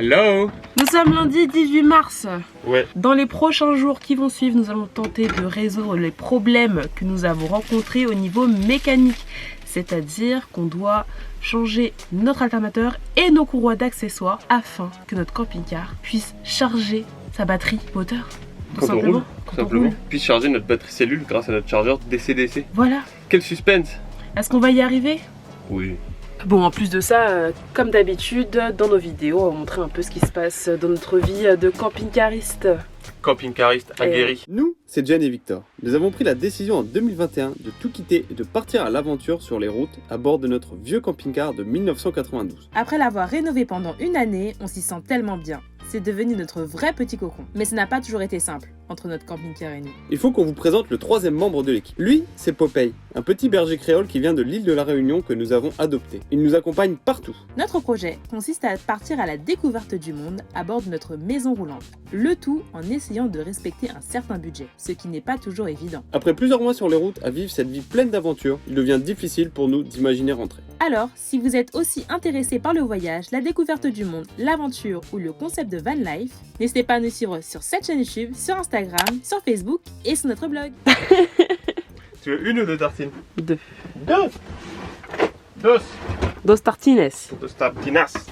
Hello. Nous sommes lundi 18 mars. Ouais. Dans les prochains jours qui vont suivre, nous allons tenter de résoudre les problèmes que nous avons rencontrés au niveau mécanique. C'est-à-dire qu'on doit changer notre alternateur et nos courroies d'accessoires afin que notre camping-car puisse charger sa batterie moteur. Quand on roule, tout simplement. Puisse charger notre batterie cellule grâce à notre chargeur DC-DC. Voilà. Quel suspense. Est-ce qu'on va y arriver? Oui. Bon, en plus de ça, comme d'habitude, dans nos vidéos, on va montrer un peu ce qui se passe dans notre vie de camping-cariste. Camping-cariste aguerri. Nous, c'est Jen et Victor. Nous avons pris la décision en 2021 de tout quitter et de partir à l'aventure sur les routes à bord de notre vieux camping-car de 1992. Après l'avoir rénové pendant une année, on s'y sent tellement bien. C'est devenu notre vrai petit cocon. Mais ça n'a pas toujours été simple entre notre camping-car et nous. Il faut qu'on vous présente le troisième membre de l'équipe. Lui, c'est Popeye, un petit berger créole qui vient de l'île de la Réunion que nous avons adopté. Il nous accompagne partout. Notre projet consiste à partir à la découverte du monde à bord de notre maison roulante. Le tout en essayant de respecter un certain budget, ce qui n'est pas toujours évident. Après plusieurs mois sur les routes à vivre cette vie pleine d'aventures, il devient difficile pour nous d'imaginer rentrer. Alors, si vous êtes aussi intéressé par le voyage, la découverte du monde, l'aventure ou le concept de van life, n'hésitez pas à nous suivre sur cette chaîne YouTube, sur Instagram, sur Facebook et sur notre blog. Tu veux une ou deux tartines? Deux. Dos tartines. tartinas.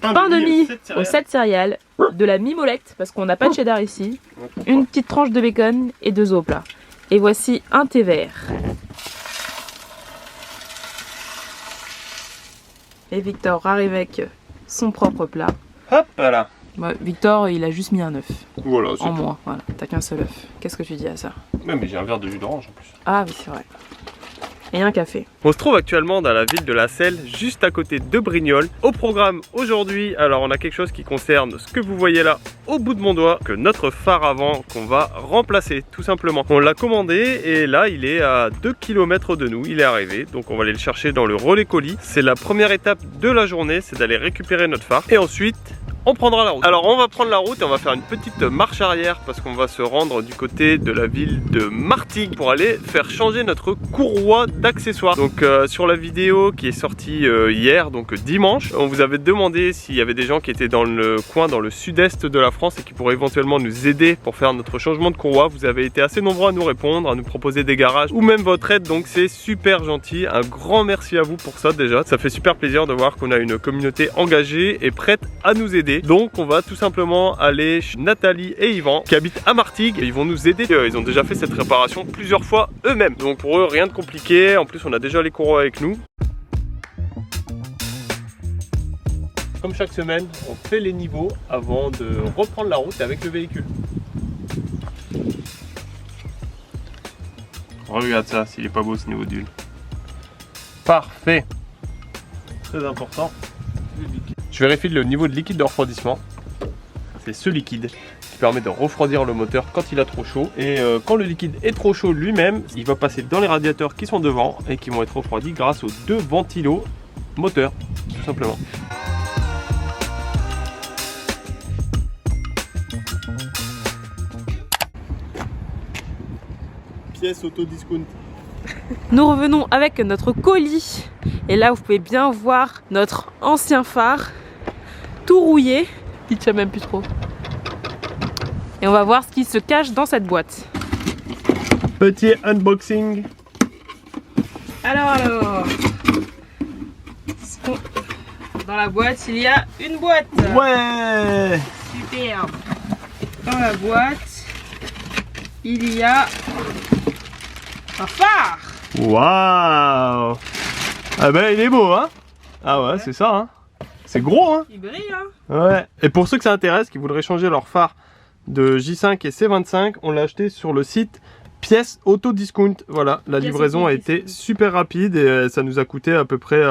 Pain de mie aux 7 céréales, de la mimolette parce qu'on n'a pas de cheddar ici, une petite tranche de bacon et 2 œufs au plat. Et voici un thé vert. Et Victor arrive avec son propre plat. Hop là. Ouais, Victor, il a juste mis un œuf. Voilà, c'est En tout. moins, voilà. T'as qu'un seul œuf. Qu'est-ce que tu dis à ça? Ouais, mais j'ai un verre de jus d'orange en plus. Ah oui, c'est vrai. Et un café. On se trouve actuellement dans la ville de La Selle, juste à côté de Brignoles. Au programme aujourd'hui, alors on a quelque chose qui concerne ce que vous voyez là au bout de mon doigt, que notre phare avant qu'on va remplacer tout simplement. On l'a commandé et là il est à 2 km de nous, il est arrivé. Donc on va aller le chercher dans le relais colis. C'est la première étape de la journée, c'est d'aller récupérer notre phare. Et ensuite, on prendra la route. Alors on va prendre la route et on va faire une petite marche arrière parce qu'on va se rendre du côté de la ville de Martigues pour aller faire changer notre courroie d'accessoires. Donc sur la vidéo qui est sortie hier, donc dimanche, on vous avait demandé s'il y avait des gens qui étaient dans le coin, dans le sud-est de la France et qui pourraient éventuellement nous aider pour faire notre changement de courroie. Vous avez été assez nombreux à nous répondre, à nous proposer des garages ou même votre aide, donc c'est super gentil. Un grand merci à vous pour ça déjà. Ça fait super plaisir de voir qu'on a une communauté engagée et prête à nous aider. Donc on va tout simplement aller chez Nathalie et Yvan qui habitent à Martigues et ils vont nous aider. Ils ont déjà fait cette réparation plusieurs fois eux-mêmes. Donc pour eux rien de compliqué, en plus on a déjà les courroies avec nous. Comme chaque semaine, on fait les niveaux avant de reprendre la route avec le véhicule. Regarde ça, s'il est pas beau ce niveau d'huile. Parfait. Très important. Je vérifie le niveau de liquide de refroidissement. C'est ce liquide qui permet de refroidir le moteur quand il a trop chaud. Et quand le liquide est trop chaud lui-même, il va passer dans les radiateurs qui sont devant et qui vont être refroidis grâce aux 2 ventilos moteurs, tout simplement. Pièce auto-discount. Nous revenons avec notre colis. Et là, vous pouvez bien voir notre ancien phare, tout rouillé. Il tient même plus trop. Et on va voir ce qui se cache dans cette boîte. Petit unboxing. Alors. Dans la boîte, il y a une boîte. Ouais. Super. Dans la boîte, il y a un phare. Waouh. Ah ben il est beau hein. Ah ouais, c'est ça hein. C'est gros hein. Il brille hein. Ouais. Et pour ceux que ça intéresse, qui voudraient changer leur phare de J5 et C25, on l'a acheté sur le site Pièce Auto Discount. Voilà, la livraison a été super rapide et ça nous a coûté à peu près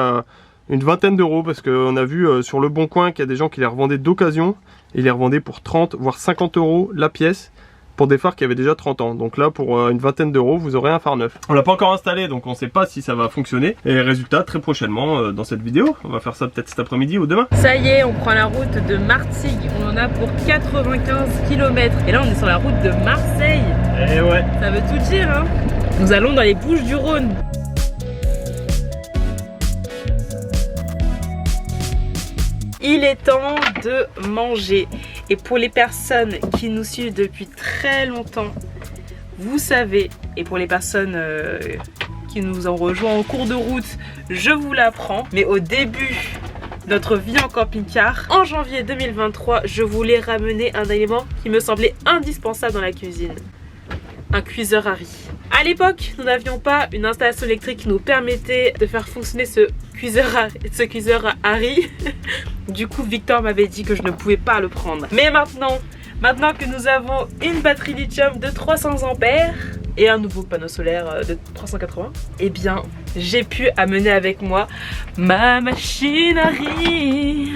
une vingtaine d'euros parce qu'on a vu sur le Bon Coin qu'il y a des gens qui les revendaient d'occasion et ils les revendaient pour 30 voire 50 euros la pièce. Pour des phares qui avaient déjà 30 ans. Donc là, pour une vingtaine d'euros, vous aurez un phare neuf. On l'a pas encore installé, donc on sait pas si ça va fonctionner. Et résultat, très prochainement dans cette vidéo. On va faire ça peut-être cet après-midi ou demain. Ça y est, on prend la route de Martigues. On en a pour 95 km. Et là, on est sur la route de Marseille. Et ouais. Ça veut tout dire, hein. Nous allons dans les Bouches-du-Rhône. Il est temps de manger. Et pour les personnes qui nous suivent depuis très longtemps, vous savez, et pour les personnes qui nous ont rejoints en cours de route, je vous l'apprends, mais au début de notre vie en camping-car, en janvier 2023, je voulais ramener un élément qui me semblait indispensable dans la cuisine. Un cuiseur à riz. À l'époque, nous n'avions pas une installation électrique qui nous permettait de faire fonctionner ce cuiseur à riz. Du coup, Victor m'avait dit que je ne pouvais pas le prendre. Mais maintenant que nous avons une batterie lithium de 300 ampères et un nouveau panneau solaire de 380, eh bien, j'ai pu amener avec moi ma machine à riz.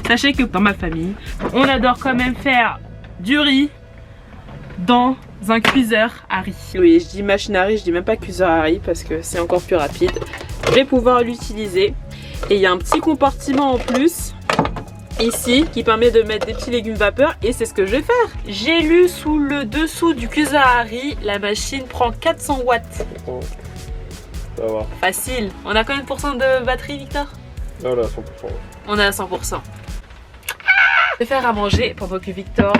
Sachez que dans ma famille, on adore quand même faire du riz dans un cuiseur à riz. Oui, je dis machine à riz, je dis même pas cuiseur à riz parce que c'est encore plus rapide. Je vais pouvoir l'utiliser. Et il y a un petit compartiment en plus ici qui permet de mettre des petits légumes vapeur et c'est ce que je vais faire. J'ai lu sous le dessous du cuiseur à riz, la machine prend 400 watts. Ça va. Facile. On a combien de pourcents de batterie, Victor? Voilà, 100%. On est à 100%. Je vais faire à manger pendant que Victor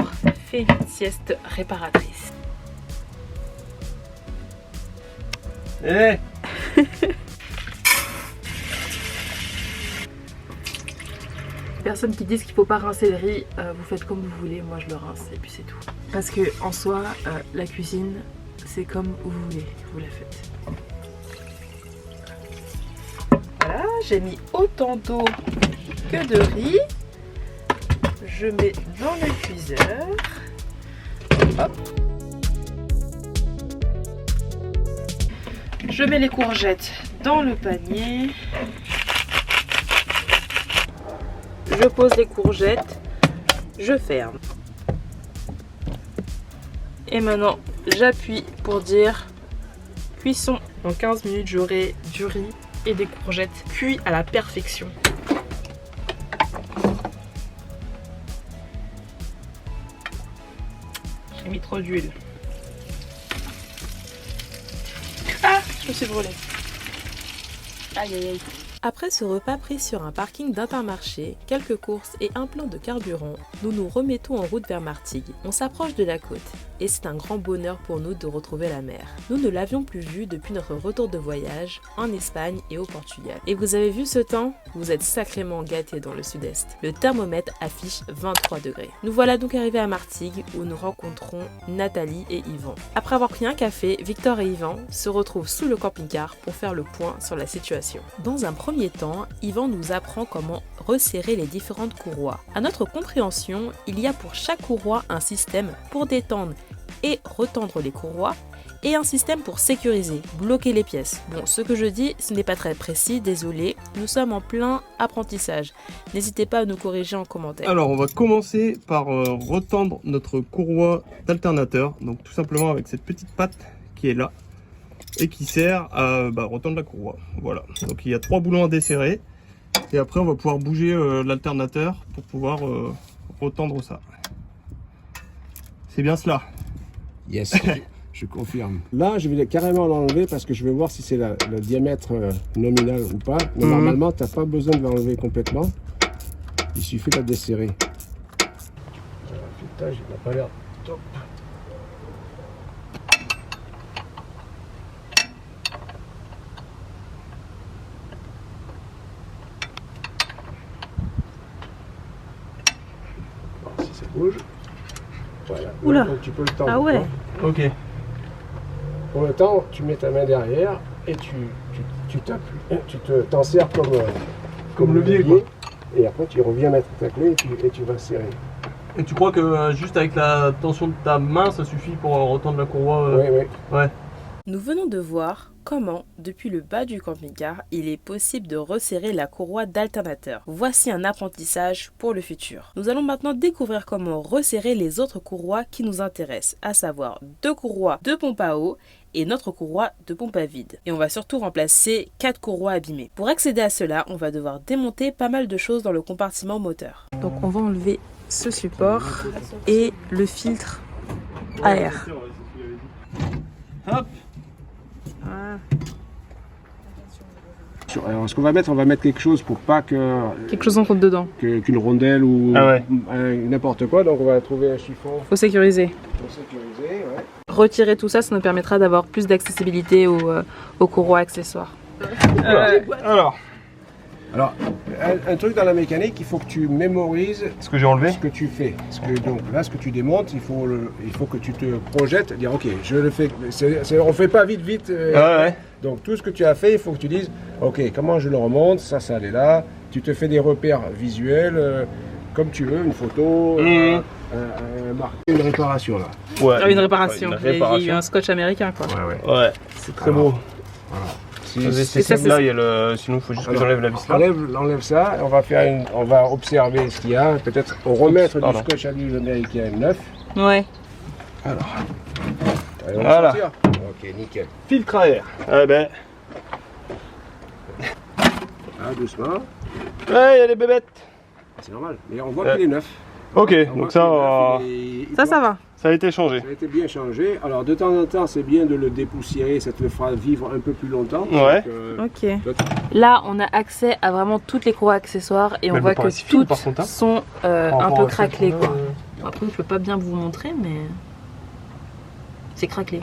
fait une sieste réparatrice. Eh Personnes qui disent qu'il faut pas rincer le riz, vous faites comme vous voulez, moi je le rince et puis c'est tout. Parce que en soi, la cuisine, c'est comme vous voulez, vous la faites. Voilà, j'ai mis autant d'eau que de riz. Je mets dans le cuiseur. Hop. Je mets les courgettes dans le panier. Je pose les courgettes. Je ferme. Et maintenant, j'appuie pour dire cuisson. Dans 15 minutes, j'aurai du riz et des courgettes cuits à la perfection. J'ai mis trop d'huile. Ah, je me suis brûlée. Aïe aïe aïe. Après ce repas pris sur un parking d'Intermarché, quelques courses et un plein de carburant, nous nous remettons en route vers Martigues. On s'approche de la côte et c'est un grand bonheur pour nous de retrouver la mer. Nous ne l'avions plus vue depuis notre retour de voyage en Espagne et au Portugal. Et vous avez vu ce temps? Vous êtes sacrément gâtés dans le sud-est. Le thermomètre affiche 23 degrés. Nous voilà donc arrivés à Martigues où nous rencontrons Nathalie et Yvan. Après avoir pris un café, Victor et Yvan se retrouvent sous le camping-car pour faire le point sur la situation. Dans un premier temps, Yvan nous apprend comment resserrer les différentes courroies. À notre compréhension, il y a pour chaque courroie un système pour détendre et retendre les courroies et un système pour sécuriser, bloquer les pièces. Bon, ce que je dis, ce n'est pas très précis, désolé, nous sommes en plein apprentissage. N'hésitez pas à nous corriger en commentaire. Alors, on va commencer par retendre notre courroie d'alternateur. Donc, tout simplement avec cette petite patte qui est là et qui sert à retendre la courroie. Voilà. Donc, il y a 3 boulons à desserrer. Et après, on va pouvoir bouger l'alternateur pour pouvoir retendre ça. C'est bien cela? Yes, je confirme. Là, je vais carrément l'enlever parce que je vais voir si c'est le diamètre nominal ou pas. Mais normalement, tu n'as pas besoin de l'enlever complètement. Il suffit de la desserrer. Le filetage, il n'a pas l'air top. Bon, si ça bouge. Voilà. Oula. Donc tu peux le tendre. Ah ouais. Ok. Pour le temps, tu mets ta main derrière et tu t'en sers comme levier, quoi. Et après, tu reviens mettre ta clé et tu vas serrer. Et tu crois que juste avec la tension de ta main, ça suffit pour retendre la courroie? Oui, oui. Ouais. Nous venons de voir comment, depuis le bas du camping-car, il est possible de resserrer la courroie d'alternateur. Voici un apprentissage pour le futur. Nous allons maintenant découvrir comment resserrer les autres courroies qui nous intéressent, à savoir 2 courroies de pompe à eau et notre courroie de pompe à vide. Et on va surtout remplacer 4 courroies abîmées. Pour accéder à cela, on va devoir démonter pas mal de choses dans le compartiment moteur. Donc on va enlever ce support et le filtre à air. Hop. Ah. Alors, ce qu'on va mettre, on va mettre quelque chose pour pas que Quelque chose en compte dedans. qu'une rondelle ou Ah ouais. n'importe quoi. Donc on va trouver un chiffon Faut sécuriser. pour sécuriser. Ouais. Retirer tout ça, ça nous permettra d'avoir plus d'accessibilité aux courroies accessoires. Alors, Un truc dans la mécanique, il faut que tu mémorises ce que j'ai enlevé. ce que tu fais. Donc là, ce que tu démontes, il faut que tu te projettes, dire ok, je le fais. On fait pas vite. Ouais. Donc tout ce que tu as fait, il faut que tu dises ok, comment je le remonte, ça allait là. Tu te fais des repères visuels, comme tu veux, une photo, une réparation là. Ouais. Ah, une réparation. Ouais, Il y a eu un scotch américain quoi. Ouais, c'est très beau. Voilà. C'est celle-là, sinon il faut juste que j'enlève la vis là. Enlève ça, on va observer ce qu'il y a, peut-être remettre du scotch à l'huile américain neuf. Ouais. Allez, on va Voilà. sortir. Ok, nickel. Filtre à air. Ah ben. Doucement. Ouais, il y a les bébêtes. C'est normal, mais on voit qu'il est neuf. Ok, On voit donc qu'il ça, est neuf, il Ça va. ça a été changé. Ça a été bien changé. Alors de temps en temps, c'est bien de le dépoussiérer, ça te le fera vivre un peu plus longtemps. Ouais. Donc, Ok. Là, on a accès à vraiment toutes les courroies accessoires et on Mais voit elle me que paraît si fine, toutes par contre, hein. sont Par un rapport peu à craquelées celle quoi. qu'on a, Après, je peux pas bien vous montrer, mais c'est craquelé.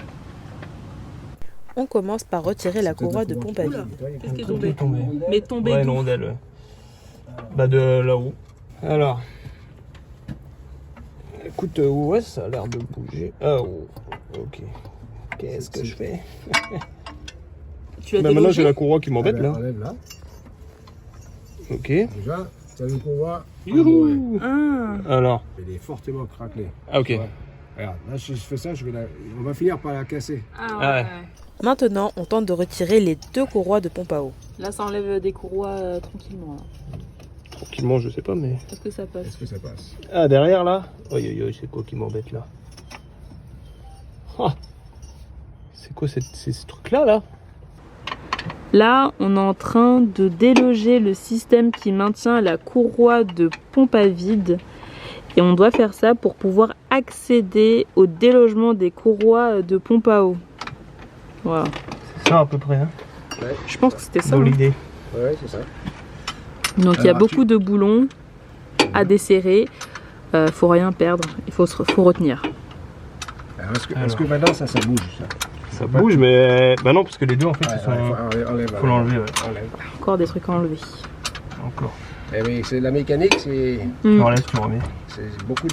On commence par retirer la courroie de pompe à vide. Qu'est-ce qui est tombé? Mais tombé Ouais, une d'où? rondelle. Bah de là-haut. Alors. Écoute, ouais, ça a l'air de bouger. Ah, oh, ok. Qu'est-ce que je fais? Tu as Bah maintenant j'ai délogé? la courroie qui m'embête là. Enlève là. Ok. Déjà, tu as une courroie. Youhou! Ah. Alors. Elle est fortement craquelée. Ah, ok. Ouais. Regarde, là si je fais ça, on va finir par la casser. Ah ouais. Maintenant, on tente de retirer les deux courroies de pompe à eau. Là, ça enlève des courroies tranquillement. Là. Tranquillement, je sais pas, mais. Est-ce que ça passe? Est-ce que ça passe? Ah, derrière là? Oi, c'est quoi qui m'embête là? Ah. C'est quoi ces trucs-là là? Là, on est en train de déloger le système qui maintient la courroie de pompe à vide. Et on doit faire ça pour pouvoir accéder au délogement des courroies de pompe à eau. Voilà. C'est ça à peu près, hein? Je pense que c'était ça. Dans hein. l'idée. Ouais, c'est ça. Donc il y a Alors, beaucoup de boulons à desserrer. Faut rien perdre. Il faut retenir. Alors, est-ce que maintenant ça bouge ça? Ça bouge, mais. Bah non, parce que les deux en fait, Ouais, ils sont. faut l'enlever, ouais. Enlève. Encore des trucs à enlever. Encore. Eh oui, c'est la mécanique, c'est Tu enlèves, tu remets. beaucoup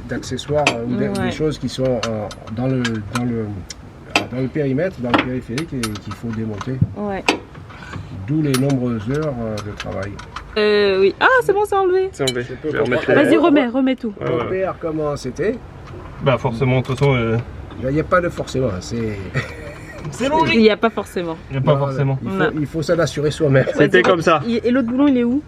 d'accessoires ou Ouais. des choses qui sont dans le périmètre, dans le périphérique et qu'il faut démonter. Ouais. D'où les nombreuses heures de travail. Oui. Ah, c'est bon, c'est enlevé. C'est enlevé. peux Je vais remettre comprendre. les- Vas-y, remets tout. Ouais, ouais. Repère comment c'était. Bah forcément, de toute façon, Il n'y a pas de forcément. C'est Il n'y a pas forcément. il n'y a pas forcément. Il faut s'en assurer soi-même. C'était comme ça. Et l'autre boulon, il est où?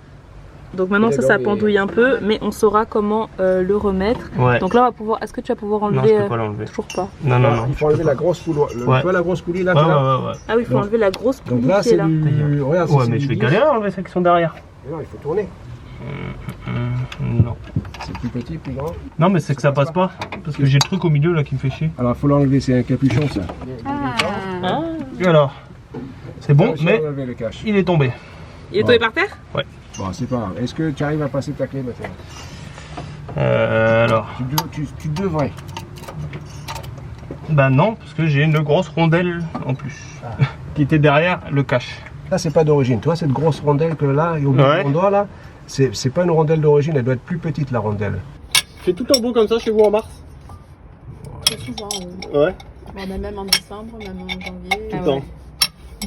Donc maintenant, Il est ça dans pendouille un peu, mais on saura comment le remettre. Ouais. Donc là, on va pouvoir. Est-ce que tu vas pouvoir Non, enlever je peux pas l'enlever. Toujours pas. Non, non, non. Il faut enlever la grosse poulie. Ouais. Tu vois la grosse poulie là, Ouais, qui est là ouais. Ah oui, il faut Donc- enlever la grosse Donc poulie là, qui est c'est là. du. Regarde, Ouais, c'est mais du je vais 10. galérer à enlever celles qui sont derrière. Mais non, il faut tourner. Non. C'est plus petit, plus grand. Non, mais c'est que ça passe pas. Parce que j'ai le truc au milieu là qui me fait chier. Alors, il faut l'enlever, c'est un capuchon ça. Et alors? C'est bon, J'ai mais enlevé le cache. il est tombé. Il est tombé par terre? Bon, c'est pas grave. Est-ce que tu arrives à passer ta clé maintenant? Alors. Tu devrais. Bah non, parce que j'ai une grosse rondelle en plus. Qui était derrière le cache. Là, c'est pas d'origine. Tu vois, cette grosse rondelle que là, et au bout Ouais. de mon doigt là, c'est pas une rondelle d'origine, elle doit être plus petite la rondelle. Fait tout en beau comme ça chez vous en mars? Très souvent, oui. Ouais. On a même en décembre, même en janvier. Tout le temps.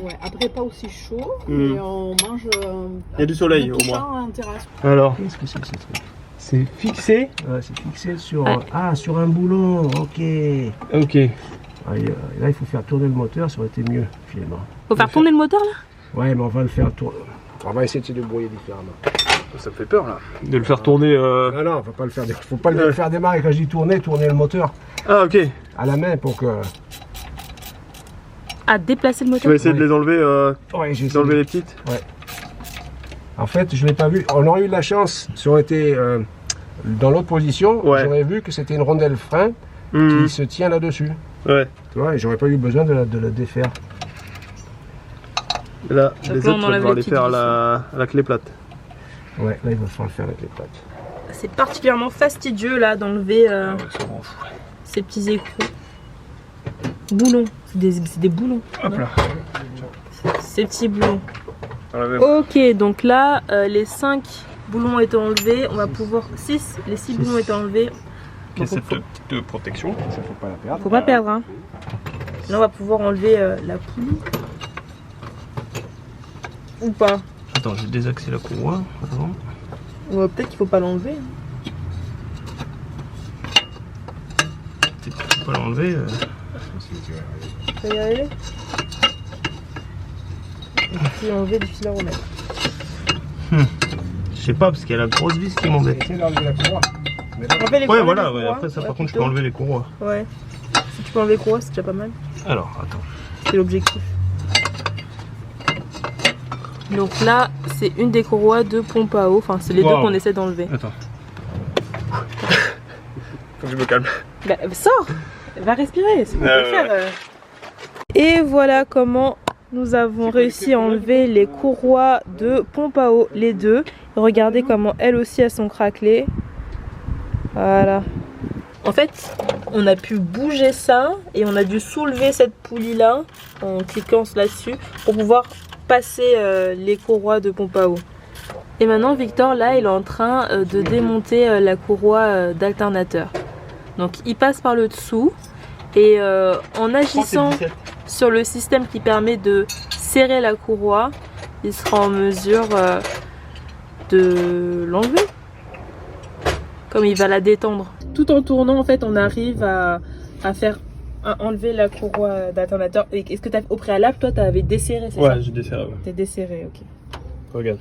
Ouais. Après, pas aussi chaud, Mm. mais on mange. Il y a du soleil au moins. moins. En terrasse. Alors, Qu'est-ce que c'est que ce truc? c'est fixé. Ouais, c'est fixé sur. Ouais. Ah, sur un boulon, ok. Ok. Ah, et là, il faut faire tourner le moteur, ça aurait été mieux, finalement. Faut faire tourner le moteur là? Ouais, mais on va le faire tourner. On va essayer de se débrouiller différemment. Ça me fait peur là. De le faire tourner. Non, non, faut pas le faire. Faut pas le faire démarrer. Quand je dis tourner le moteur Ah, ok. à la main pour que. À déplacer le Tu moteur? vas essayer de les enlever, Ouais, j'ai d'enlever les petites. En fait, je l'ai pas vu. On aurait eu de la chance. Ça aurait été dans l'autre position. Ouais. J'aurais vu que c'était une rondelle frein Mhm. qui se tient là-dessus. Ouais. Tu vois, et j'aurais pas eu besoin de la défaire. Là, Donc les là, on autres, tu vas enlève devoir les les faire à petites la clé plate. Ouais, là il va falloir le faire avec les pattes. C'est particulièrement fastidieux là d'enlever ces petits écrous. Boulons, c'est des boulons. Hop là. Ces petits boulons. Enlevez. Ok, donc là, les 5 boulons étant enlevés, on va pouvoir... 6, les 6 boulons étant enlevés. Ok, cette petite de protection. Ça faut pas la perdre. Faut pas perdre, hein. Là, on va pouvoir enlever la poulie. Ou pas. Attends, j'ai désaxé la courroie avant. Peut-être qu'il faut pas l'enlever. Peut-être qu'il faut pas l'enlever. Ça va y arriver. Et puis enlever du fil à remettre. Je sais pas, parce qu'il y a la grosse vis qui m'embête. Essaye d'enlever la courroie. Enlever les Ouais, courroies, voilà, les ouais. courroies. Après ça, Ouais, par contre, je peux plutôt. enlever les courroies. Ouais. Si tu peux enlever les courroies, c'est déjà pas mal. Alors, attends. C'est l'objectif. Donc là, c'est une des courroies de pompe à eau. Enfin, c'est les deux Wow. qu'on essaie d'enlever. Attends. Faut que je me calme. Bah, sors. Va respirer, c'est ce qu'on Ouais, peut faire. Et voilà comment nous avons réussi à enlever les courroies de pompe à eau, les deux. Regardez comment elles aussi elles sont craquelées. Voilà. En fait, on a pu bouger ça et on a dû soulever cette poulie là en cliquant là-dessus pour pouvoir passer les courroies de pompe à eau. Et maintenant Victor là il est en train de démonter la courroie d'alternateur. Donc il passe par le dessous et en agissant sur le système qui permet de serrer la courroie, il sera en mesure de l'enlever. Comme il va la détendre. Tout en tournant, en fait, on arrive à enlever la courroie d'alternateur. Est-ce que au préalable, toi, tu avais desserré, c'est ça? Ouais, j'ai desserré. Ouais. T'es desserré, ok. Regarde.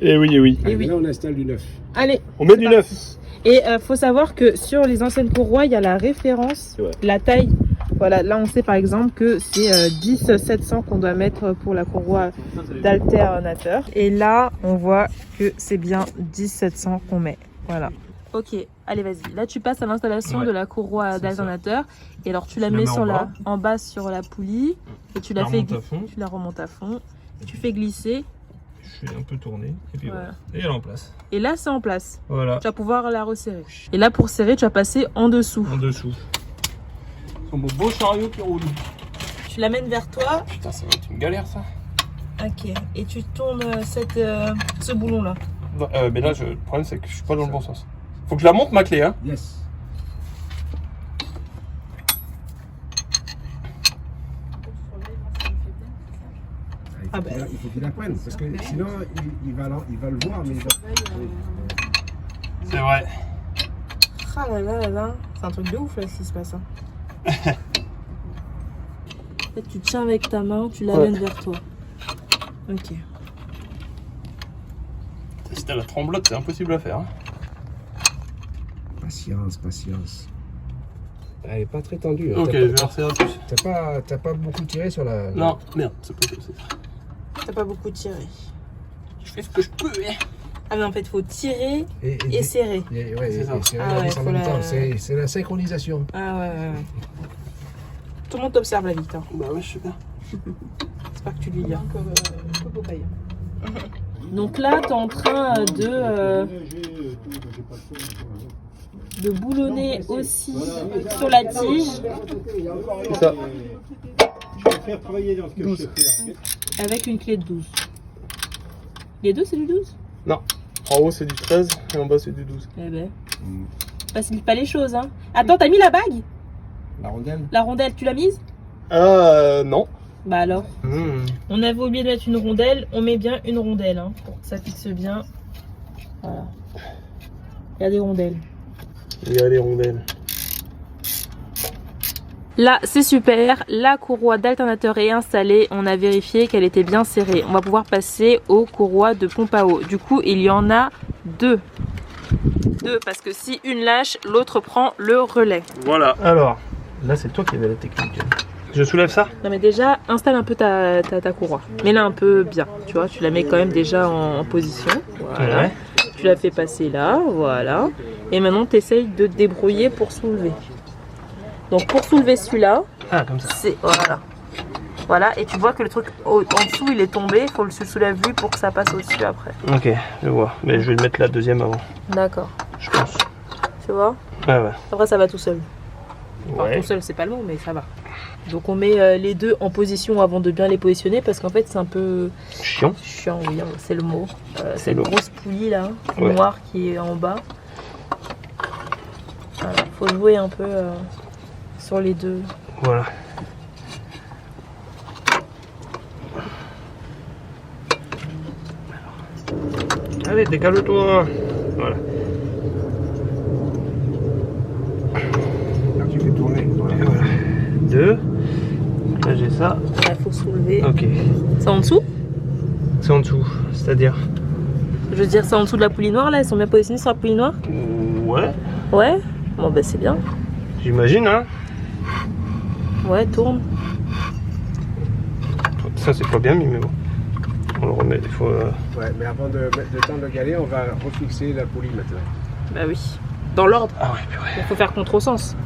Et oui, et oui. Et oui. Là on installe du neuf. Allez, On met c'est du parti. neuf. Et faut savoir que sur les anciennes courroies, il y a la référence, C'est vrai. la taille. Voilà, là on sait par exemple que c'est 10 700 qu'on doit mettre pour la courroie d'alternateur. Et là, on voit que c'est bien 10 700 qu'on met. Voilà. Ok, allez vas-y. Là tu passes à l'installation Ouais. de la courroie C'est d'alternateur. Et alors tu la Je la mets mets sur en en bas sur la poulie. Et tu la Je la fais remonte à fond. tu la remontes à fond. Tu fais glisser. Je fais un peu tourner. Et puis Voilà. voilà. Et elle est en place. Et là c'est en place. Voilà. Tu vas pouvoir la resserrer. Et là pour serrer, tu vas passer en dessous. En dessous. C'est mon beau chariot qui roule. Tu l'amènes vers toi. Putain, ça va être une galère ça. Ok. Et tu tournes ce boulon là. Mais là, le problème, c'est que je suis pas dans le bon sens. Faut que je la monte ma clé, hein. Yes. Ah bah. Il faut qu'il apprenne parce que sinon il va le voir mais il va... C'est vrai. Ah là là là là. C'est un truc de ouf là ce qui se passe. Hein. En fait, tu tiens avec ta main, tu l'amènes vers toi. Ok. Si t'as la tremblote, c'est impossible à faire. Hein. Patience, patience. Elle est pas très tendue. Hein. Ok, T'as je pas- vais resserrer un peu. T'as pas beaucoup tiré sur la... Non, merde, c'est pas possible. T'as pas beaucoup tiré. Je fais ce que je peux. Hein. Ah mais en fait, il faut tirer Et et serrer. ouais, C'est ça. et serrer Ah la ouais, vis en faut même la- temps. C'est la synchronisation. Ah ouais, ouais, ouais. Tout le monde t'observe là, Victor. Bah ouais, je sais bien. J'espère que tu lui dis. Donc là, tu es en train de boulonner aussi sur la tige C'est ça. Je vais faire travailler dans ce que 12. je sais faire. avec une clé de 12. Les deux, c'est du 12? En haut, c'est du 13 et en bas, c'est du 12. Eh ben. Facilite pas les choses, hein. Attends, t'as mis la bague? La rondelle. La rondelle, tu l'as mise? Non. Bah alors. On avait oublié de mettre une rondelle, on met bien une rondelle, hein, pour que ça fixe bien. Voilà. Il y a des rondelles. Il y a les rondelles. Là, c'est super. La courroie d'alternateur est installée. On a vérifié qu'elle était bien serrée. On va pouvoir passer aux courroies de pompe à eau. Du coup, il y en a deux. Deux, parce que si une lâche, l'autre prend le relais. Voilà. Alors, là, c'est toi qui avais la technique. Je soulève ça? Non mais déjà, installe un peu ta courroie. Mets-la un peu bien, tu vois. Tu la mets quand même déjà en position. Voilà. Ouais. Tu la fais passer là, voilà. Et maintenant, tu essayes de te débrouiller pour soulever. Donc pour soulever celui-là, Ah, comme ça. c'est... Voilà. Voilà, et tu vois que le truc en dessous il est tombé, il faut le soulève lui pour que ça passe au-dessus après. Ok, je vois. Mais je vais le mettre la deuxième avant, D'accord. je pense. Tu vois? Ouais. Après ça va tout seul. Enfin, Ouais. tout seul c'est pas le mot, mais ça va. Donc on met les deux en position avant de bien les positionner parce qu'en fait c'est un peu Chiant. chiant, oui, c'est le mot. Cette le- grosse poulie là, Ouais. noire qui est en bas. Voilà, faut jouer un peu sur les deux. Voilà. Allez, décale-toi. Voilà. Là, tu fais tourner. Voilà. Et voilà. 2. Là, j'ai ça. Il faut soulever. Ok. C'est en dessous? C'est en dessous, c'est-à-dire. Je veux dire, c'est en dessous de la poulie noire là, ils sont bien positionnés sur la poulie noire? Ouais. Ouais? Bon bah c'est bien. J'imagine, hein. Ouais, tourne. Ça, c'est pas bien mis, mais bon. On le remet. Il faut. Ouais, mais avant de mettre le temps de le galer, on va refixer la poulie maintenant. Bah oui. Dans l'ordre. Ah ouais, purée. Il faut faire contresens.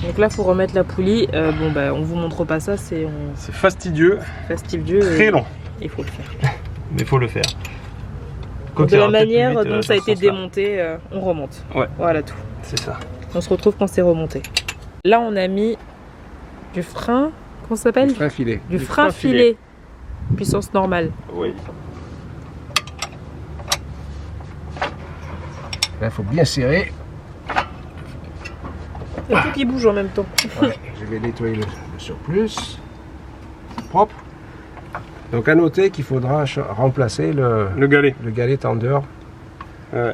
Donc là, faut remettre la poulie. Bon bah on vous montre pas ça, c'est C'est fastidieux, fastidieux. très long. Il faut le faire. Mais il faut le faire. Donc, de la manière dont dont ça a été démonté, on remonte. Ouais. Voilà tout. C'est ça. On se retrouve quand c'est remonté. Là, on a mis du frein. Comment ça s'appelle? Frein filet. Du frein filet. Puissance normale. Oui. Là, il faut bien serrer. Il y a tout qui bouge en même temps. Ouais, je vais nettoyer le surplus. Propre. Donc à noter qu'il faudra remplacer Le galet. le galet tendeur Ouais.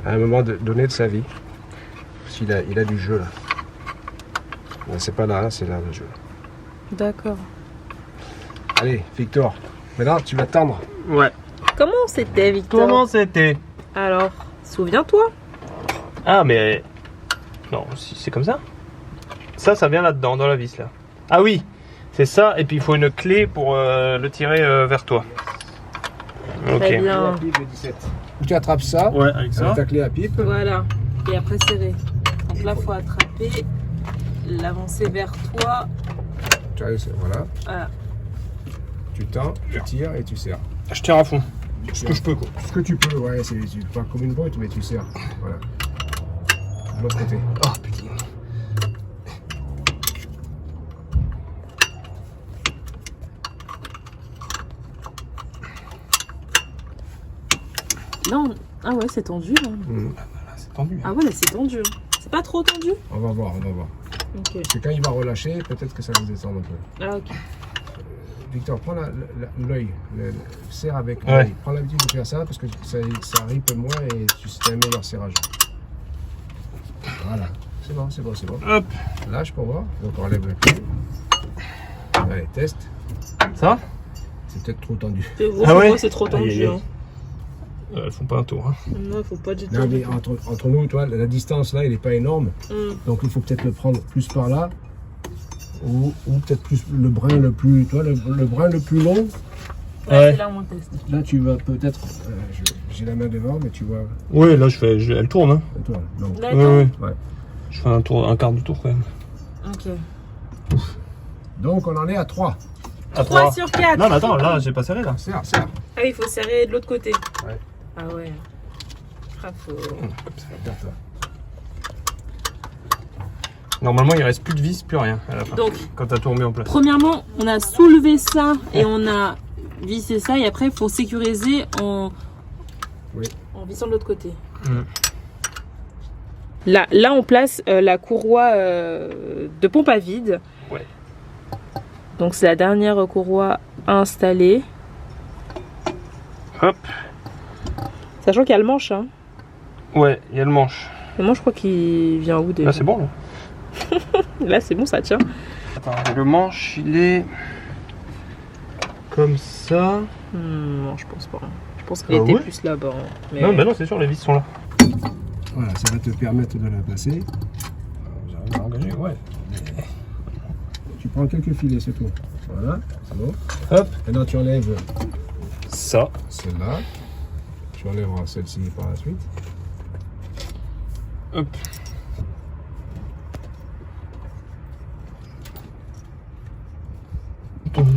à un moment donné de sa vie. S'il a, il a du jeu là. Là, c'est pas là, hein, c'est là le jeu. D'accord. Allez, Victor. Maintenant, tu vas tendre. Ouais. Comment c'était, Victor? Comment c'était? Alors, souviens-toi. Ah, mais. Non, si c'est comme ça. Ça vient là-dedans, dans la vis là. Ah oui, c'est ça, et puis il faut une clé pour le tirer vers toi. Ok. Très bien. La pipe de 17. Tu attrapes ça, Ouais, avec ça. avec ta clé à pipe. Voilà. Et après serrer. Donc là, faut attraper, l'avancer vers toi. Voilà. Voilà. Tu tends, tu tires et tu serres. Je tire à fond. Ce que je peux, quoi. Ce que tu peux, ouais, c'est pas comme une botte, mais tu serres. Voilà. De l'autre côté. Oh putain. Là, ah ouais, c'est tendu. Là. Là, c'est tendu. Ah ouais, là, c'est tendu. C'est pas trop tendu? On va voir, on va voir. Ok. Parce que quand il va relâcher, peut-être que ça va descendre un peu. Ah ok. Victor, prends l'œil, serre avec Ouais. l'œil. Prends l'habitude de faire ça parce que ça ripe moins et c'est un meilleur serrage. Voilà, c'est bon, c'est bon, c'est bon. Hop. Lâche pour voir, donc on enlève la clé. Allez, test. Ça va? C'est peut-être trop tendu. C'est gros, Ah pour ouais? moi, c'est trop tendu. Aïe, aïe, aïe. Hein. Elles font pas un tour. Hein. Non, il faut pas du tout. Non, mais entre nous, toi, la distance là, elle n'est pas énorme. Donc il faut peut-être le prendre plus par là. Ou peut-être plus le brin le plus. Toi, le brin le plus long. Ouais, Ouais. c'est là où on teste. Là, tu vas peut-être. J'ai la main devant, mais tu vois. Ouais, là elle tourne. Hein. Toi, non. Là, Ouais, ouais. Ouais. Je fais un quart de tour quand même. Ok. Donc on en est à 3. À 3 sur 4. Non, mais attends, là, j'ai pas serré là. Serre. Ah oui, il faut serrer de l'autre côté. Ouais. Ah ouais. Ah, faut... Toi. Normalement, il reste plus de vis, plus rien à la fin. Donc, Quand t'as tout remis en place. premièrement, on a soulevé ça et on a vissé ça. Et après, il faut sécuriser en vissant de l'autre côté. Là, on place la courroie de pompe à vide. Ouais. Donc, c'est la dernière courroie à installer. Hop. Sachant qu'il y a le manche. Hein. Ouais, il y a le manche. Le manche, je crois qu'il vient où déjà? Là, c'est bon là. Là, c'est bon, ça tient. Attends, le manche, il est comme ça. Non, je pense pas. Je pense qu'il Ah était ouais plus là-bas. Hein. Mais... Non, mais non, c'est sûr, les vis sont là. Voilà, ça va te permettre de la placer. J'arrive à engager, ouais. Tu prends quelques filets, c'est tout. Voilà, c'est bon. Hop. Maintenant, tu enlèves Ça. celle-là. Tu enlèveras celle-ci par la suite. Hop.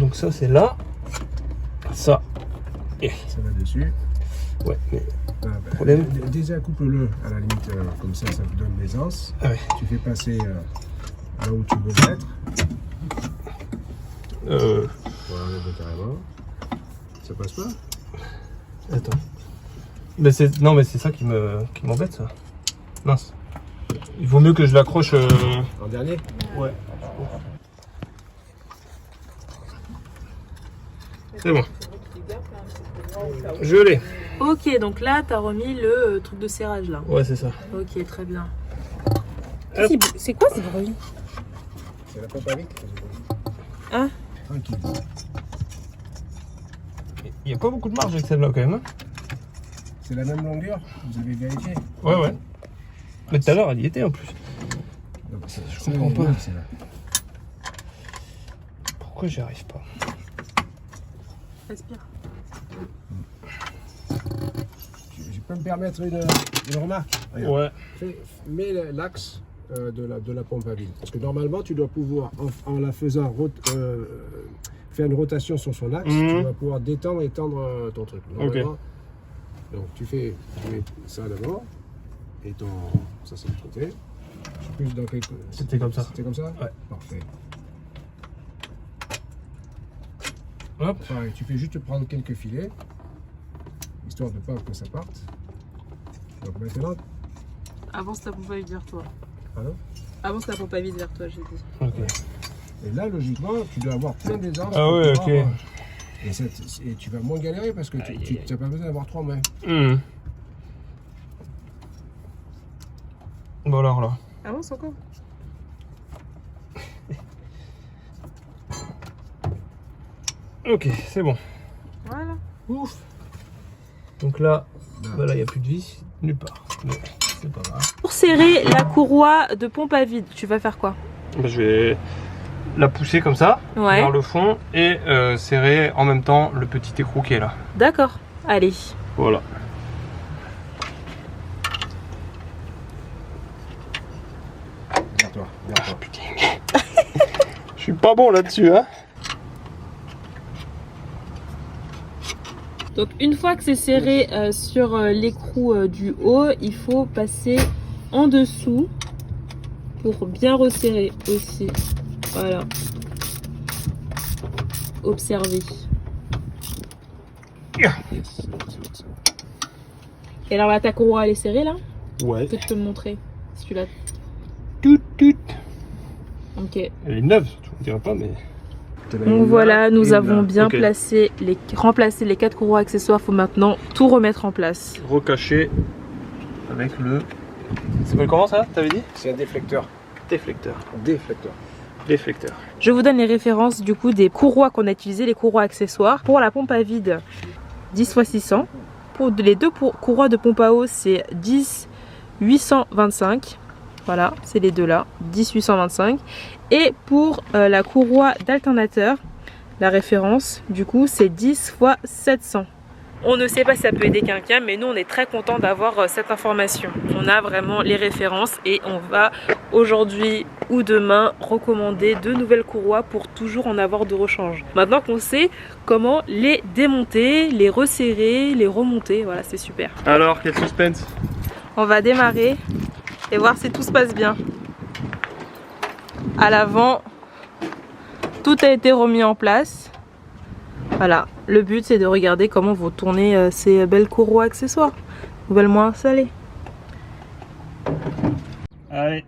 Donc ça c'est là. Ça. Et... Ça va dessus. Ouais, mais... Problème. Déjà coupe-le à la limite, comme ça vous donne l'aisance. Ah ouais. Tu fais passer là où tu veux le mettre. Voilà, carrément. Ça passe pas? Attends. Mais c'est... Non mais c'est ça qui m'embête ça. Mince. Il vaut mieux que je l'accroche... En dernier? Ouais. C'est bon. Je l'ai. Ok, donc là, t'as remis le truc de serrage là. Ouais, c'est ça. Ok, très bien. Hop. C'est quoi ce bruit? C'est la pompe à vide. Ah. Tranquille. Il n'y a pas beaucoup de marge avec celle-là quand même. Hein. C'est la même longueur? Vous avez vérifié? Ouais, ouais. Mais tout à l'heure, elle y était en plus. Donc, Je comprends pas. Pourquoi j'y arrive pas? Respire. Je peux me permettre une remarque? Regarde. Ouais. Mets l'axe de la pompe à vide. Parce que normalement, tu dois pouvoir, en la faisant faire une rotation sur son axe, tu vas pouvoir détendre et étendre ton truc. Normalement, donc tu mets ça d'abord, et ça c'est le côté. Je sais plus dans quel... C'était comme ça. C'était comme ça? Ouais. Parfait. Hop. Pareil, tu fais juste prendre quelques filets, histoire de pas que ça parte. Donc maintenant... Avance ta pompe à vide vers toi. Pardon? Avance ta pompe à vide vers toi, j'ai dit. Ok. Et là, logiquement, tu dois avoir plein d'aisance. Ah ouais, ok. Et tu vas moins galérer parce que tu n'as pas besoin d'avoir 3 mains. Bon alors là. Avance encore. Ok, c'est bon. Voilà. Ouf. Donc là, bah là il n'y a plus de vis nulle part. Mais c'est pas grave. Pour serrer la courroie de pompe à vide, tu vas faire quoi? Bah, je vais la pousser comme ça vers le fond et serrer en même temps le petit écrou qui est là. D'accord. Allez. Voilà. Vers toi, vers toi. Putain. Je suis pas bon là-dessus, hein. Donc une fois que c'est serré sur l'écrou du haut, il faut passer en dessous pour bien resserrer aussi. Voilà. Observez. Yes. Et alors là, ta courroie elle est serrée là? Ouais. Je peux te le montrer si tu l'as. Tout. Ok. Elle est neuve, surtout, on dirait pas, mais... Donc voilà, nous avons bien Ok. remplacé les 4 courroies accessoires. Il faut maintenant tout remettre en place. Recaché avec le... Ça s'appelle comment ça, t'avais dit? C'est un déflecteur. Déflecteur. Déflecteur. Déflecteur. Je vous donne les références du coup des courroies qu'on a utilisées, les courroies accessoires. Pour la pompe à vide, 10x600. Pour les deux courroies de pompe à eau, c'est 10-825. Voilà, c'est les deux là, 10-825. Et pour la courroie d'alternateur, la référence, du coup, c'est 10x700. On ne sait pas si ça peut aider quelqu'un, mais nous, on est très content d'avoir cette information. On a vraiment les références et on va aujourd'hui ou demain recommander de nouvelles courroies pour toujours en avoir de rechange. Maintenant qu'on sait comment les démonter, les resserrer, les remonter, voilà, c'est super. Alors, quel suspense? On va démarrer et voir si tout se passe bien. À l'avant, tout a été remis en place. Voilà, le but c'est de regarder comment vont tourner ces belles courroies accessoires, nouvellement installées. Allez.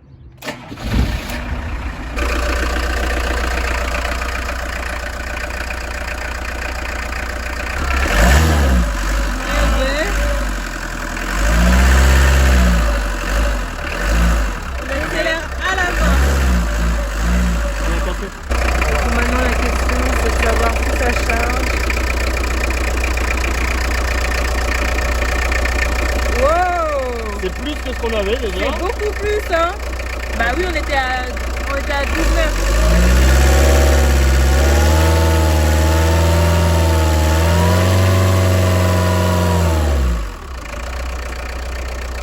Maintenant la question c'est de savoir si ça charge. Wow! C'est plus que ce qu'on avait déjà. C'est beaucoup plus hein. Bah oui, on était à 19.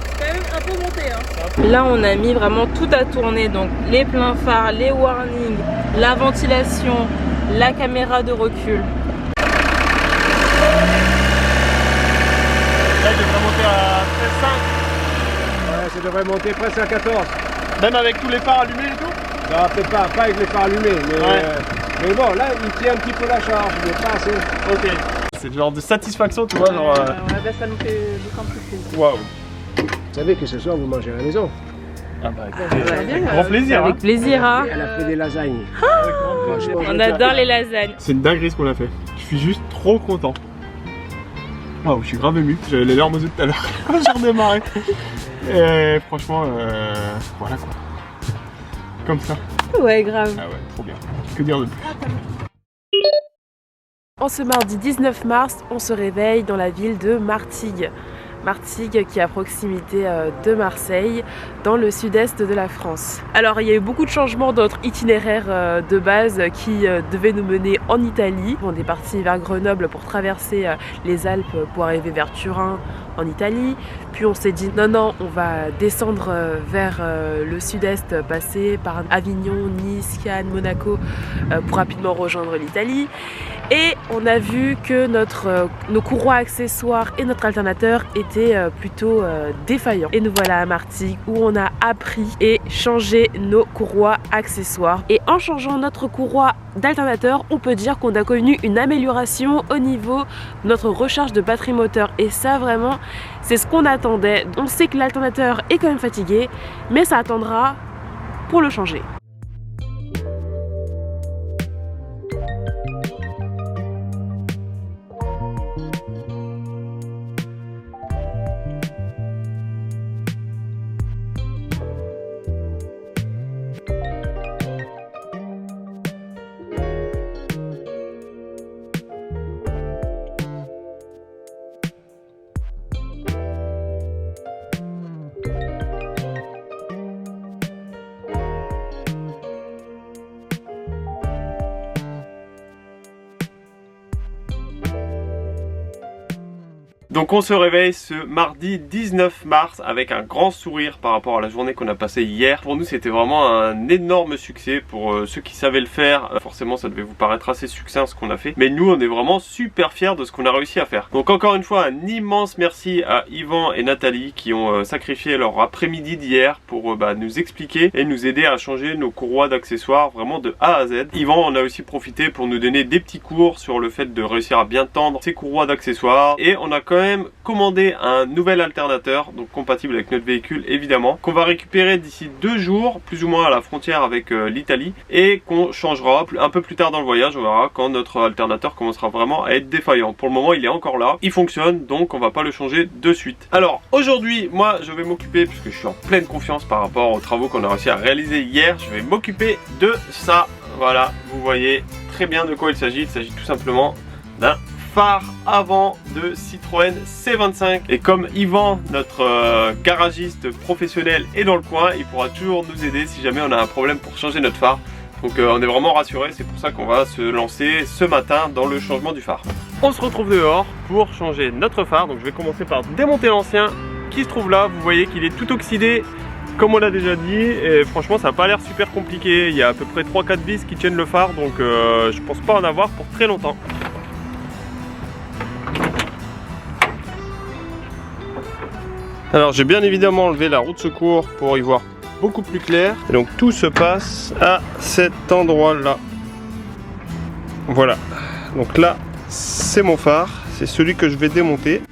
C'est quand même un peu monté hein. Là on a mis vraiment tout à tourner, donc les pleins phares, les warnings, la ventilation, la caméra de recul. Là, il devrait monter à 13,5. Ouais, ça devrait monter presque à 14. Même avec tous les phares allumés et tout? Non, peut-être pas avec les phares allumés, mais, Ouais. Mais bon, là, il tient un petit peu la charge, mais pas assez. Ok. C'est le genre de satisfaction, tu vois, genre... Ouais, ben, ça nous fait d'autant plus plaisir. Waouh. Vous savez que ce soir, vous mangez à la maison. Ah bah, bien, grand plaisir. Avec plaisir, hein. Elle a fait des lasagnes. On adore les lasagnes. C'est une dinguerie ce qu'on a fait. Je suis juste trop content. Waouh, je suis grave ému. J'avais les larmes aux yeux tout à l'heure quand j'ai redémarré. Et franchement, voilà quoi. Comme ça. Ouais, grave. Ah ouais, trop bien. Que dire de plus? En ce mardi 19 mars, on se réveille dans la ville de Martigues. Martigues qui est à proximité de Marseille, dans le sud-est de la France. Alors il y a eu beaucoup de changements dans notre itinéraire de base qui devait nous mener en Italie. On est parti vers Grenoble pour traverser les Alpes pour arriver vers Turin en Italie. Puis on s'est dit non, on va descendre vers le sud-est, passer par Avignon, Nice, Cannes, Monaco pour rapidement rejoindre l'Italie. Et on a vu que nos courroies accessoires et notre alternateur étaient plutôt défaillants. Et nous voilà à Martigues où on a appris et changé nos courroies accessoires. Et en changeant notre courroie d'alternateur, on peut dire qu'on a connu une amélioration au niveau de notre recharge de batterie moteur. Et ça vraiment, c'est ce qu'on attendait. On sait que l'alternateur est quand même fatigué, mais ça attendra pour le changer. Donc on se réveille ce mardi 19 mars avec un grand sourire par rapport à la journée qu'on a passée hier. Pour nous c'était vraiment un énorme succès. Pour ceux qui savaient le faire, forcément ça devait vous paraître assez succinct ce qu'on a fait. Mais nous on est vraiment super fiers de ce qu'on a réussi à faire. Donc encore une fois un immense merci à Yvan et Nathalie qui ont sacrifié leur après-midi d'hier pour nous expliquer et nous aider à changer nos courroies d'accessoires vraiment de A à Z. Yvan en a aussi profité pour nous donner des petits cours sur le fait de réussir à bien tendre ses courroies d'accessoires. Et on a quand même commandé un nouvel alternateur, donc compatible avec notre véhicule évidemment, qu'on va récupérer d'ici 2 jours, plus ou moins à la frontière avec l'Italie, et qu'on changera un peu plus tard dans le voyage. On verra quand notre alternateur commencera vraiment à être défaillant. Pour le moment il est encore là, il fonctionne, donc on va pas le changer de suite. Alors aujourd'hui moi je vais m'occuper, puisque je suis en pleine confiance par rapport aux travaux qu'on a réussi à réaliser hier, je vais m'occuper de ça. Voilà, vous voyez très bien de quoi il s'agit. Il s'agit tout simplement d'un phare avant de Citroën C25, et comme Yvan, notre garagiste professionnel, est dans le coin, il pourra toujours nous aider si jamais on a un problème pour changer notre phare. Donc on est vraiment rassurés, c'est pour ça qu'on va se lancer ce matin dans le changement du phare. On se retrouve dehors pour changer notre phare, donc je vais commencer par démonter l'ancien qui se trouve là. Vous voyez qu'il est tout oxydé comme on l'a déjà dit, et franchement ça n'a pas l'air super compliqué. Il y a à peu près 3-4 vis qui tiennent le phare, donc je pense pas en avoir pour très longtemps. Alors j'ai bien évidemment enlevé la roue de secours pour y voir beaucoup plus clair. Et donc tout se passe à cet endroit là. Voilà. Donc là c'est mon phare. C'est celui que je vais démonter.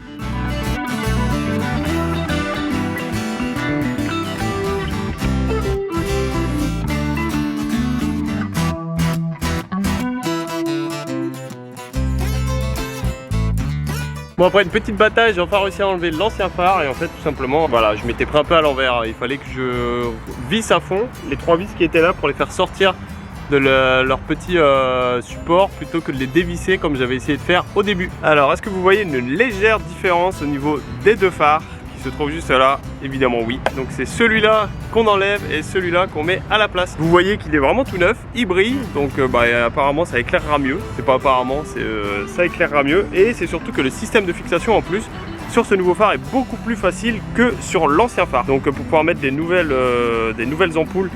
Bon, après une petite bataille, j'ai enfin réussi à enlever l'ancien phare, et en fait tout simplement voilà, je m'étais pris un peu à l'envers. Il fallait que je visse à fond les 3 vis qui étaient là pour les faire sortir de leur petit support plutôt que de les dévisser comme j'avais essayé de faire au début. Alors est-ce que vous voyez une légère différence au niveau des 2 phares qui se trouvent juste là? Évidemment oui. Donc c'est celui-là qu'on enlève et celui-là qu'on met à la place. Vous voyez qu'il est vraiment tout neuf, il brille, donc apparemment ça éclairera mieux. C'est pas apparemment, ça éclairera mieux. Et c'est surtout que le système de fixation en plus sur ce nouveau phare est beaucoup plus facile que sur l'ancien phare. Donc pour pouvoir mettre des nouvelles ampoules,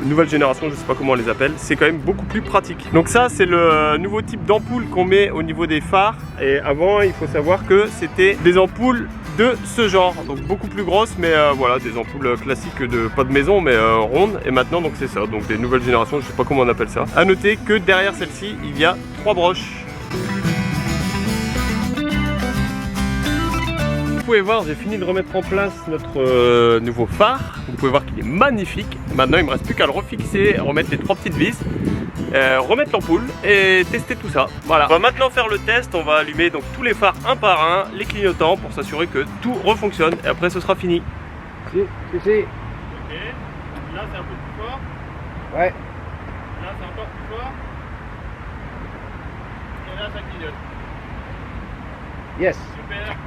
nouvelle génération, je sais pas comment on les appelle, c'est quand même beaucoup plus pratique. Donc ça c'est le nouveau type d'ampoule qu'on met au niveau des phares. Et avant il faut savoir que c'était des ampoules de ce genre, donc beaucoup plus grosses, mais voilà, des ampoules classiques de pas de maison mais rondes. Et maintenant donc c'est ça, donc des nouvelles générations, je sais pas comment on appelle ça. À noter que derrière celle-ci il y a 3 broches. Vous pouvez voir, j'ai fini de remettre en place notre nouveau phare. Vous pouvez voir qu'il est magnifique. Maintenant il me reste plus qu'à le refixer, remettre les 3 petites vis, remettre l'ampoule et tester tout ça. Voilà. On va maintenant faire le test. On va allumer donc tous les phares un par un, les clignotants, pour s'assurer que tout refonctionne. Et après ce sera fini. Si. Ok. Là c'est un peu plus fort. Ouais. Là c'est encore plus fort. Et là ça clignote. Yes. Super.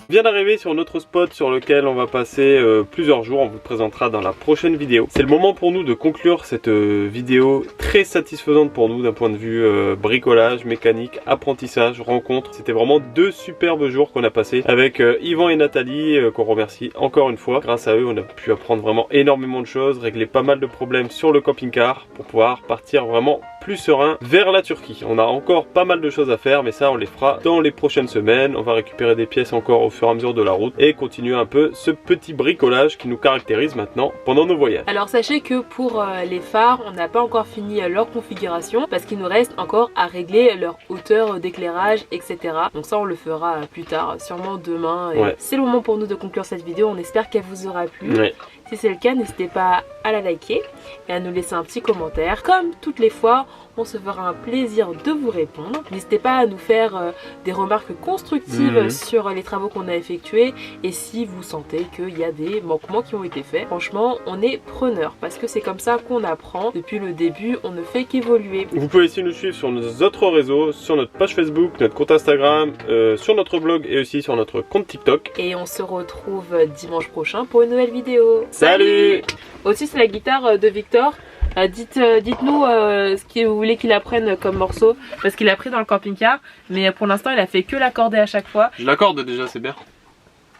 On vient d'arriver sur notre spot sur lequel on va passer plusieurs jours, on vous le présentera dans la prochaine vidéo. C'est le moment pour nous de conclure cette vidéo très satisfaisante pour nous d'un point de vue bricolage, mécanique, apprentissage, rencontre. C'était vraiment 2 superbes jours qu'on a passé avec Yvan et Nathalie, qu'on remercie encore une fois. Grâce à eux on a pu apprendre vraiment énormément de choses, régler pas mal de problèmes sur le camping-car pour pouvoir partir vraiment plus serein vers la Turquie. On a encore pas mal de choses à faire, mais ça on les fera dans les prochaines semaines. On va récupérer des pièces encore au fur et à mesure de la route et continuer un peu ce petit bricolage qui nous caractérise maintenant pendant nos voyages. Alors sachez que pour les phares, on n'a pas encore fini leur configuration parce qu'il nous reste encore à régler leur hauteur d'éclairage, etc. Donc ça on le fera plus tard, sûrement demain. Ouais. C'est le moment pour nous de conclure cette vidéo. On espère qu'elle vous aura plu. Ouais. Si c'est le cas, n'hésitez pas à la liker et à nous laisser un petit commentaire. Comme toutes les fois, on se fera un plaisir de vous répondre. N'hésitez pas à nous faire des remarques constructives sur les travaux qu'on a effectués et si vous sentez qu'il y a des manquements qui ont été faits. Franchement, on est preneur parce que c'est comme ça qu'on apprend. Depuis le début, on ne fait qu'évoluer. Vous pouvez aussi nous suivre sur nos autres réseaux, sur notre page Facebook, notre compte Instagram, sur notre blog et aussi sur notre compte TikTok. Et on se retrouve dimanche prochain pour une nouvelle vidéo. Salut! Aussi c'est la guitare de Victor. Dites-nous ce que vous voulez qu'il apprenne comme morceau, parce qu'il a pris dans le camping-car, mais pour l'instant il a fait que l'accorder à chaque fois. Je l'accorde déjà, c'est bien.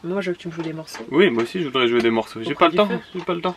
Moi je veux que tu me joues des morceaux. Oui, moi aussi je voudrais jouer des morceaux. J'ai pas le temps.